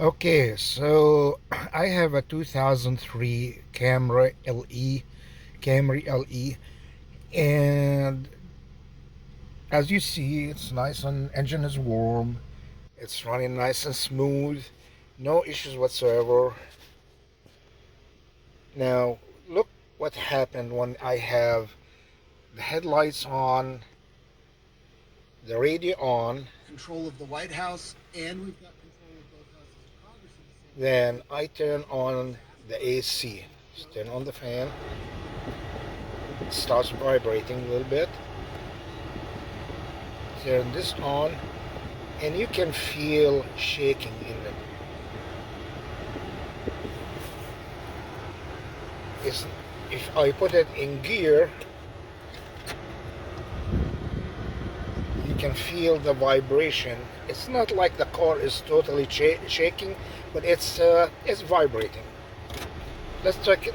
Okay, so I have a 2003 Camry LE, and as you see, it's nice and engine is warm. It's running nice and smooth, no issues whatsoever. Now, look what happened when I have the headlights on, the radio on, control of the White House, and we've got control of both houses of Congress at the same time. Then I turn on the AC. Just turn on the fan. It starts vibrating a little bit. Turn this on, and you can feel shaking in it. It's, if I put it in gear, you can feel the vibration. It's not like the car is totally shaking, but it's vibrating. Let's take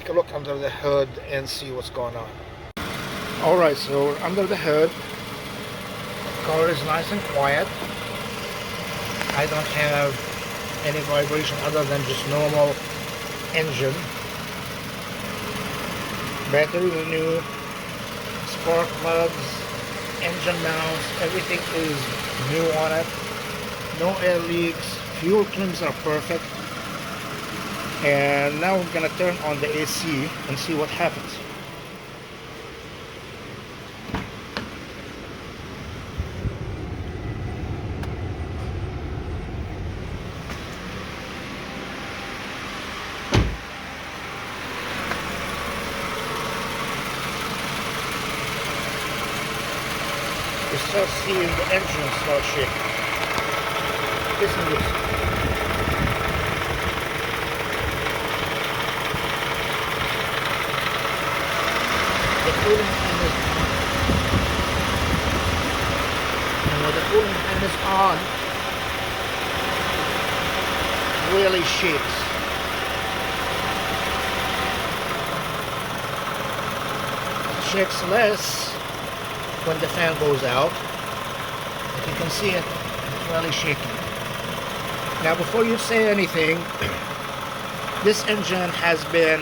a look under the hood and see what's going on. All right, so under the hood, the car is nice and quiet. I don't have any vibration other than just normal engine. Battery new, spark plugs, engine mounts, everything is new on it. No air leaks, fuel trims are perfect. And now we're gonna turn on the AC and see what happens. You start seeing the engine start shaking. Listen to this. The cooling fan is on. And when the cooling fan is on, it really shakes. It shakes less when the fan goes out. If you can see it, it's really shaking. Now before you say anything, this engine has been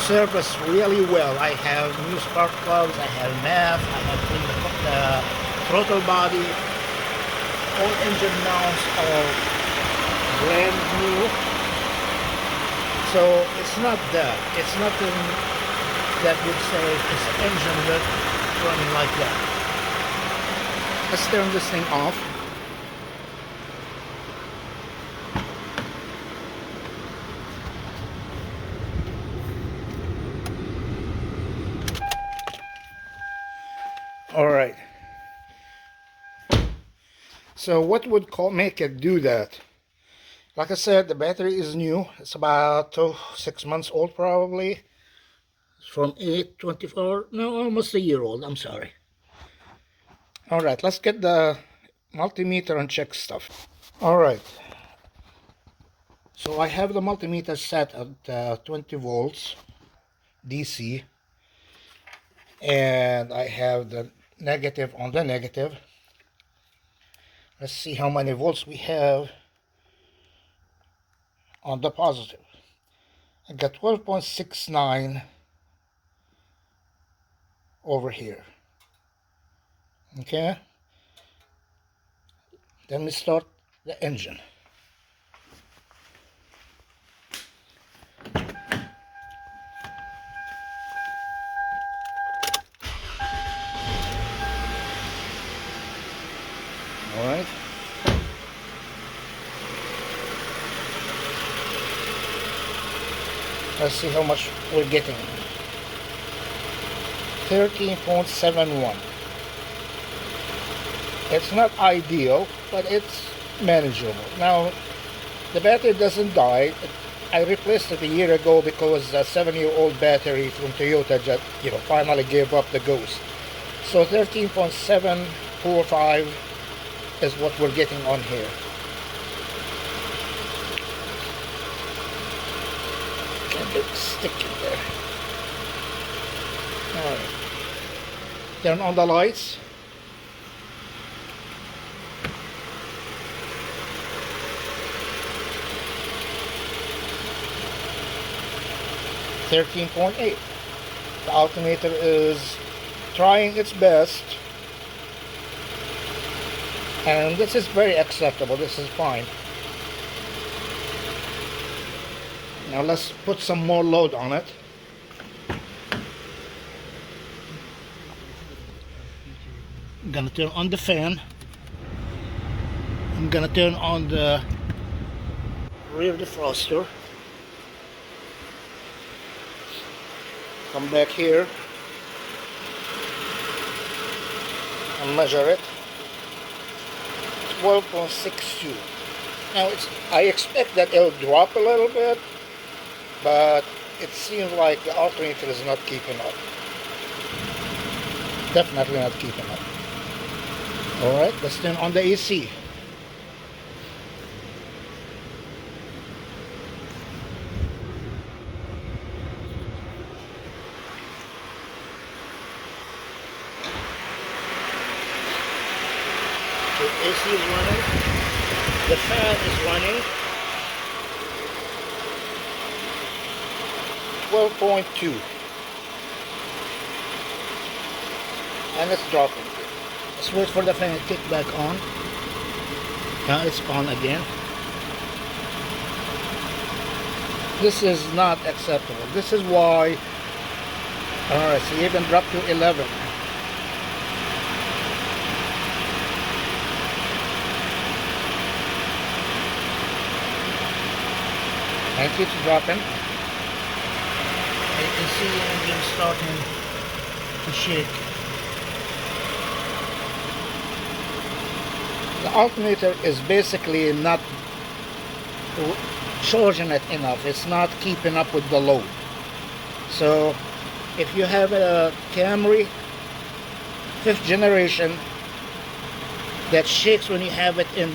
serviced really well. I have new spark plugs, I have MAF, I have cleaned the throttle body. All engine mounts are brand new. So it's not that. It's nothing that would say it's an engine that's running like that. Let's turn this thing off. All right. So what would make it do that? Like I said, the battery is new. It's about 6 months old probably. It's from 824, no, almost a year old, I'm sorry. All right, let's get the multimeter and check stuff. All right. So I have the multimeter set at 20 volts DC. And I have the negative on the negative. Let's see how many volts we have on the positive. I got 12.69 over here. Okay. Then we start the engine. All right. Let's see how much we're getting. 13.71. It's not ideal, but it's manageable. Now, the battery doesn't die. I replaced it a year ago because a 7-year-old battery from Toyota just, finally gave up the ghost. So 13.745 is what we're getting on here. Get it sticky there. Alright. Turn on the lights. 13.8. The alternator is trying its best, and this is very acceptable. This is fine. Now let's put some more load on it. I'm gonna turn on the fan. I'm gonna turn on the rear defroster. Come back here and measure it. 12.62. Now I expect that it'll drop a little bit, but it seems like the alternator is not keeping up. Definitely not keeping up. Alright, let's turn on the AC. The AC is running. The fan is running. 12.2. And it's dropping. Let's wait for the fan to kick back on. Now it's on again. This is not acceptable. This is why. Alright, so even dropped to 11. And it keeps dropping. You can see the engine starting to shake. The alternator is basically not charging it enough. It's not keeping up with the load. So if you have a Camry 5th generation that shakes when you have it in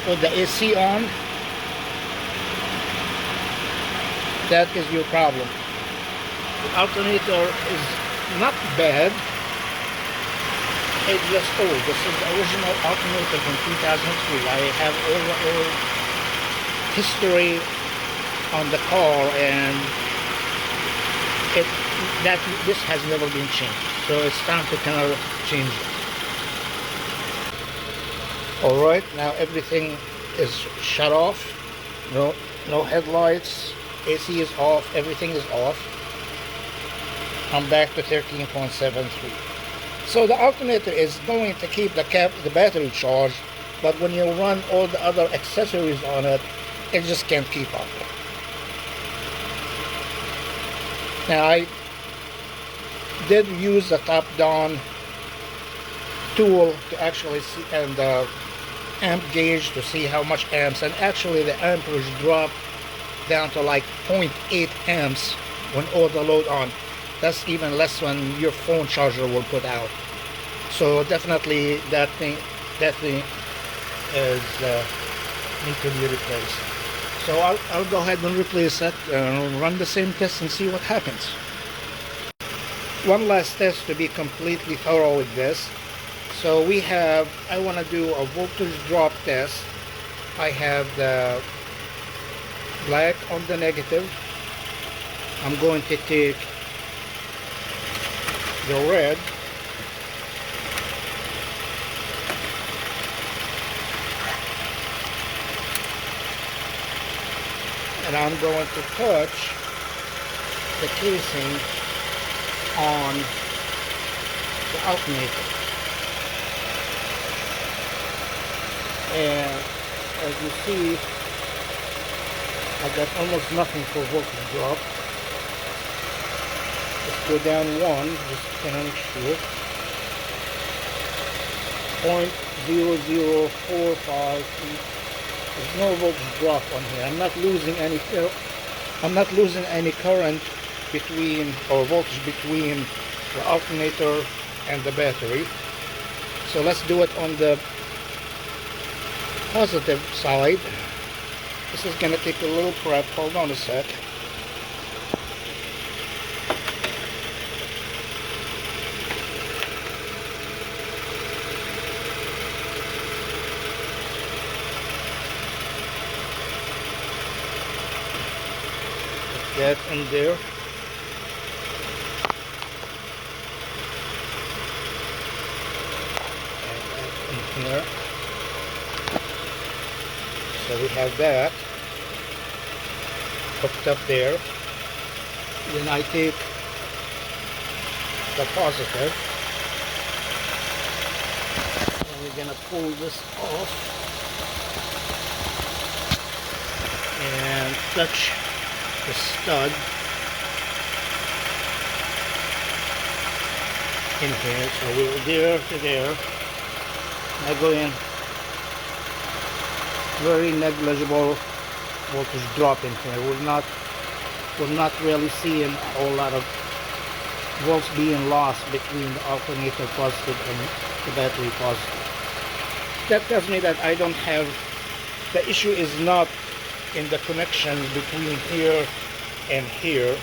with the AC on, that is your problem. The alternator is not bad. It's just old. This is the original alternator from 2003. I have all the old history on the car, and this has never been changed. So it's time to kind of change it. Alright, now everything is shut off. No headlights. AC is off. Everything is off. I'm back to 13.73. So the alternator is going to keep the battery charged, but when you run all the other accessories on it, it just can't keep up. Now I did use the top-down tool to actually see, and the amp gauge to see how much amps, and actually the amperage dropped down to like 0.8 amps when all the load on. That's even less when your phone charger will put out. So definitely that thing is need to be replaced. So I'll go ahead and replace it, run the same test and see what happens. One last test to be completely thorough with this. So I want to do a voltage drop test. I have the black on the negative. I'm going to take the red and I'm going to touch the casing on the alternator, and as you see, I got almost nothing for voltage drop. Let's go down one, just to make sure. 0.0045. There's no voltage drop on here. I'm not losing any current between, or voltage between, the alternator and the battery. So let's do it on the positive side. This is gonna take a little prep. Hold on a sec. That in there. here. So we have that hooked up there. Then I take the positive, and we're gonna pull this off and touch the stud in here. So we're there to there. I go in, very negligible voltage drop in here. We're not really seeing a whole lot of volts being lost between the alternator positive and the battery positive. That tells me that I don't have, the issue is not in the connection between here and here.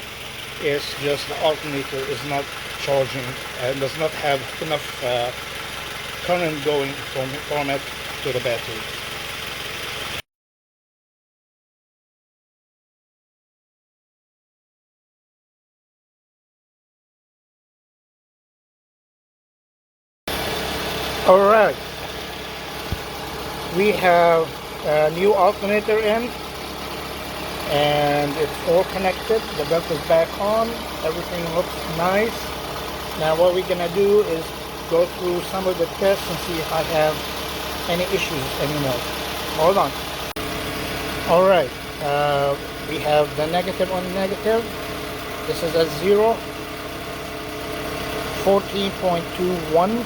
It's just the alternator is not charging and does not have enough current going from it to the battery. Alright, we have a new alternator in, and it's all connected. The belt is back on, everything looks nice. Now what we're gonna do is go through some of the tests and see if I have any issues anymore. Hold on. Alright, we have the negative on negative. This is a 0, 14.21.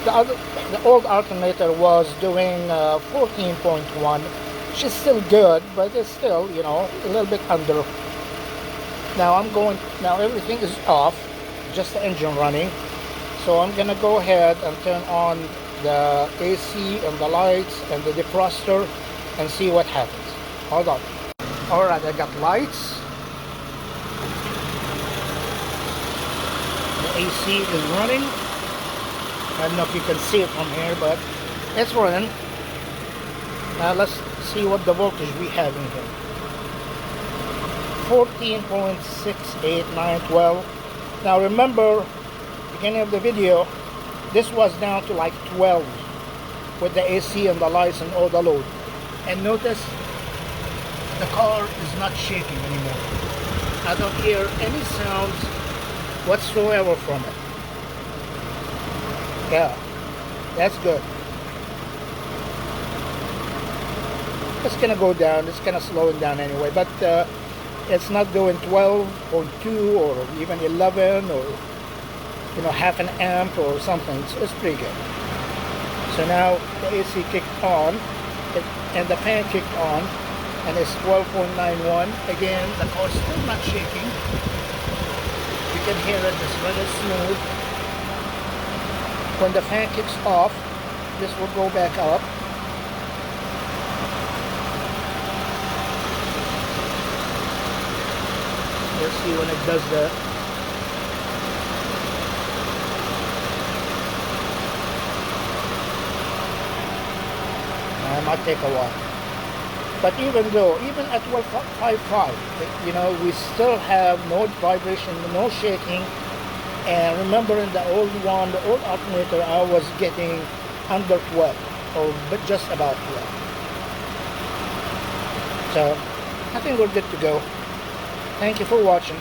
The old alternator was doing 14.1, which is still good, but it's still, you know, a little bit under. Now everything is off, just the engine running. So I'm gonna go ahead and turn on the AC and the lights and the defroster and see what happens. Hold on. Alright, I got lights. The AC is running. I don't know if you can see it from here, but it's running. Now let's see what the voltage we have in here. 14.68912. Now remember, beginning of the video, this was down to like 12 with the AC and the lights and all the load. And notice the car is not shaking anymore. I don't hear any sounds whatsoever from it. Yeah, that's good. It's gonna go down, it's gonna slow it down anyway, but it's not doing 12.2 or even 11 or, you know, half an amp or something. It's pretty good. So now the AC kicked on and the fan kicked on, and it's 12.91. Again, the car's still not shaking. You can hear it, it's really smooth. When the fan kicks off, this will go back up. Let's see when it does that. It might take a while. But even at 12.55, you know, we still have no vibration, no shaking. And remember, in the old one, the old alternator, I was getting under 12, or just about 12. So I think we're good to go. Thank you for watching.